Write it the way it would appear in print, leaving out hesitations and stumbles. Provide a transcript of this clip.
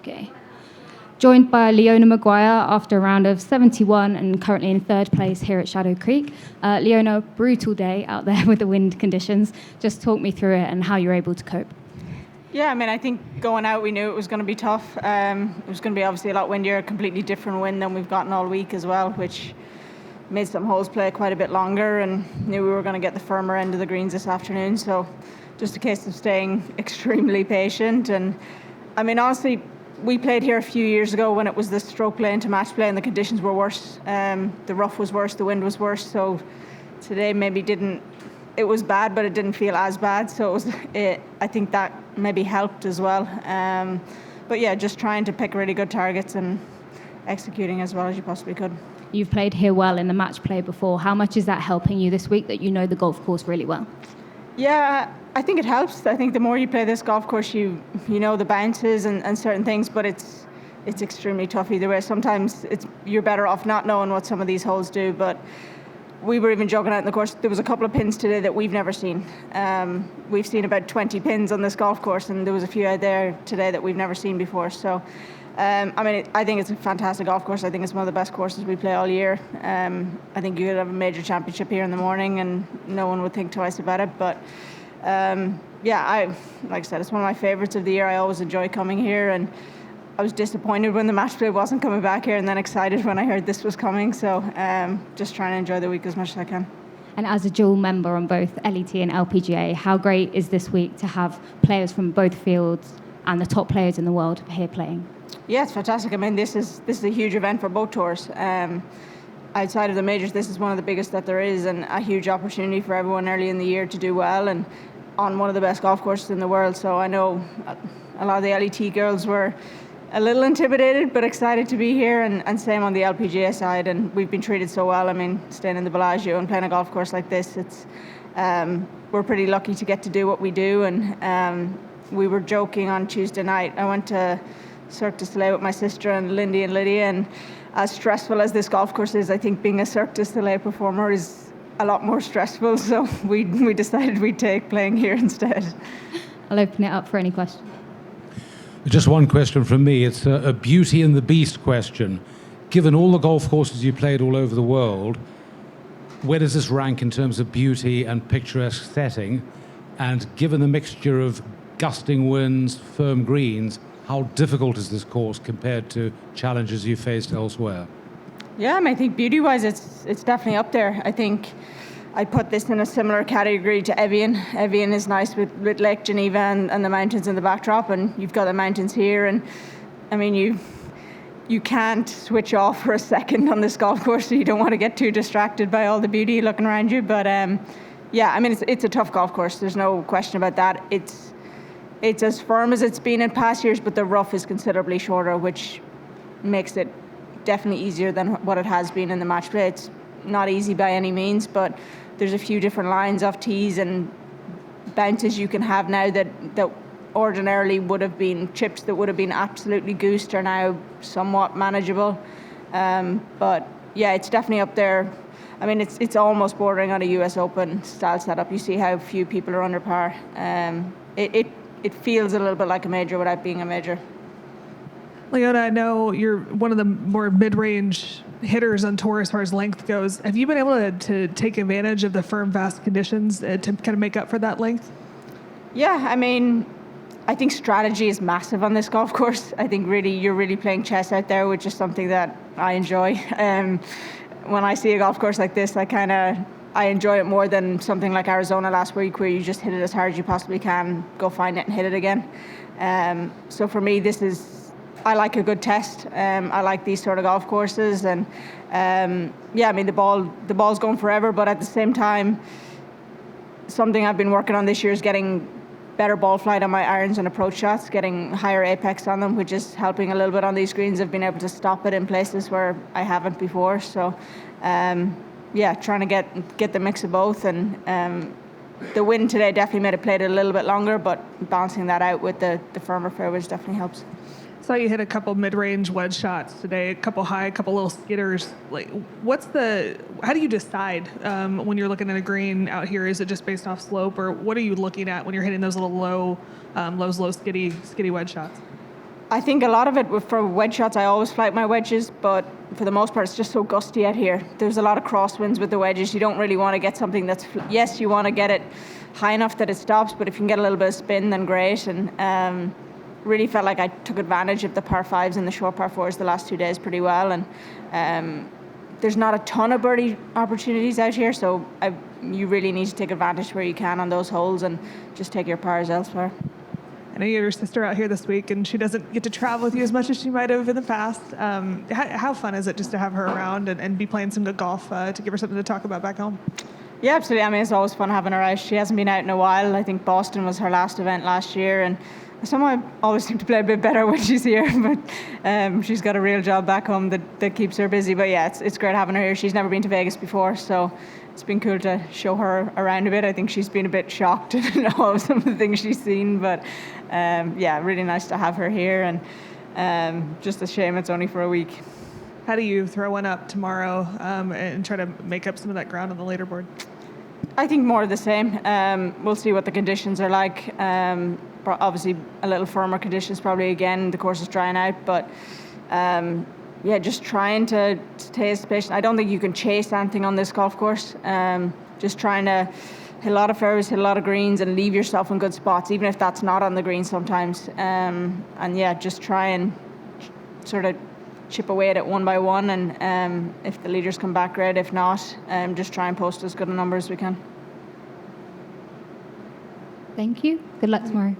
Okay. Joined by Leona Maguire after a round of 71 and currently in third place here at Shadow Creek. Leona, brutal day out there with the wind conditions. Just talk me through it and how you're able to cope. Yeah, I mean, I think going out, we knew it was going to be tough. It was going to be obviously a lot windier, a completely different wind than we've gotten all week as well, which made some holes play quite a bit longer, and knew we were going to get the firmer end of the greens this afternoon. So just a case of staying extremely patient. And I mean, honestly, we played here a few years ago when it was the stroke play into match play and the conditions were worse. The rough was worse, the wind was worse. So today maybe it was bad, but it didn't feel as bad. So I think that maybe helped as well. But yeah, just trying to pick really good targets and executing as well as you possibly could. You've played here well in the match play before. How much is that helping you this week that you know the golf course really well? Yeah, I think it helps. I think the more you play this golf course, you know the bounces and certain things, but it's extremely tough either way. Sometimes you're better off not knowing what some of these holes do, but we were even joking out in the course. There was a couple of pins today that we've never seen. We've seen about 20 pins on this golf course, and there was a few out there today that we've never seen before. So, I mean, I think it's a fantastic golf course. I think it's one of the best courses we play all year. I think you could have a major championship here in the morning, and no one would think twice about it. But yeah, like I said, it's one of my favourites of the year. I always enjoy coming here, and I was disappointed when the match play wasn't coming back here, and then excited when I heard this was coming. So just trying to enjoy the week as much as I can. And as a dual member on both LET and LPGA, how great is this week to have players from both fields and the top players in the world here playing? Yeah, it's fantastic. I mean, this is a huge event for both tours. Outside of the majors, this is one of the biggest that there is, and a huge opportunity for everyone early in the year to do well and on one of the best golf courses in the world. So I know a lot of the LET girls were a little intimidated but excited to be here, and same on the LPGA side, and we've been treated so well. I mean, staying in the Bellagio and playing a golf course like this, we're pretty lucky to get to do what we do. And we were joking on Tuesday night. I went to Cirque du Soleil with my sister and Lindy and Lydia, and as stressful as this golf course is, I think being a Cirque du Soleil performer is a lot more stressful, so we decided we'd take playing here instead. I'll open it up for any questions. Just one question from me. It's a Beauty and the Beast question. Given all the golf courses you played all over the world, where does this rank in terms of beauty and picturesque setting? And given the mixture of gusting winds, firm greens, how difficult is this course compared to challenges you faced elsewhere? Yeah, I mean, I think beauty-wise, it's definitely up there. I think I put this in a similar category to Evian. Evian is nice with Lake Geneva and the mountains in the backdrop, and you've got the mountains here. And I mean, you can't switch off for a second on this golf course, so you don't want to get too distracted by all the beauty looking around you. But yeah, I mean, it's a tough golf course. There's no question about that. It's as firm as it's been in past years, but the rough is considerably shorter, which makes it definitely easier than what it has been in the match play. It's not easy by any means, but there's a few different lines of tees and bounces you can have now that ordinarily would have been chips that would have been absolutely goosed are now somewhat manageable. But yeah, it's definitely up there. I mean, it's almost bordering on a US Open style setup. You see how few people are under par. It feels a little bit like a major without being a major. Leona, I know you're one of the more mid-range hitters on tour as far as length goes. Have you been able to take advantage of the firm, fast conditions to kind of make up for that length? Yeah, I mean, I think strategy is massive on this golf course. I think you're really playing chess out there, which is something that I enjoy. When I see a golf course like this, I enjoy it more than something like Arizona last week, where you just hit it as hard as you possibly can, go find it and hit it again. So for me, I like a good test. I like these sort of golf courses, and yeah, I mean, the ball's going forever, but at the same time, something I've been working on this year is getting better ball flight on my irons and approach shots, getting higher apex on them, which is helping a little bit on these greens. I've been able to stop it in places where I haven't before. So yeah, trying to get the mix of both, and the wind today definitely made it played it a little bit longer, but balancing that out with the firmer fairways definitely helps. Saw you hit a couple mid-range wedge shots today, a couple high, a couple little skitters. Like, how do you decide when you're looking at a green out here? Is it just based off slope, or what are you looking at when you're hitting those little low skitty wedge shots? I think a lot of it for wedge shots, I always flight my wedges, but for the most part, it's just so gusty out here. There's a lot of crosswinds with the wedges. You don't really want to get something that's, yes, you want to get it high enough that it stops, but if you can get a little bit of spin, then great. And really felt like I took advantage of the par fives and the short par fours the last 2 days pretty well. And there's not a ton of birdie opportunities out here, so you really need to take advantage where you can on those holes and just take your pars elsewhere. I know you have your sister out here this week, and she doesn't get to travel with you as much as she might have in the past. How fun is it just to have her around and be playing some good golf to give her something to talk about back home? Yeah, absolutely. I mean, it's always fun having her out. She hasn't been out in a while. I think Boston was her last event last year, and somehow I always seem to play a bit better when she's here, but she's got a real job back home that keeps her busy. But yeah, it's great having her here. She's never been to Vegas before, so it's been cool to show her around a bit. I think she's been a bit shocked at all of some of the things she's seen, but yeah, really nice to have her here, and just a shame it's only for a week. How do you throw one up tomorrow and try to make up some of that ground on the leaderboard? I think more of the same. We'll see what the conditions are like. Obviously, a little firmer conditions probably again. The course is drying out, but yeah, just trying to stay as patient. I don't think you can chase anything on this golf course. Just trying to hit a lot of fairways, hit a lot of greens, and leave yourself in good spots, even if that's not on the green sometimes. And yeah, just try and sort of chip away at it one by one, and if the leaders come back, great. If not, just try and post as good a number as we can. Thank you. Good luck tomorrow.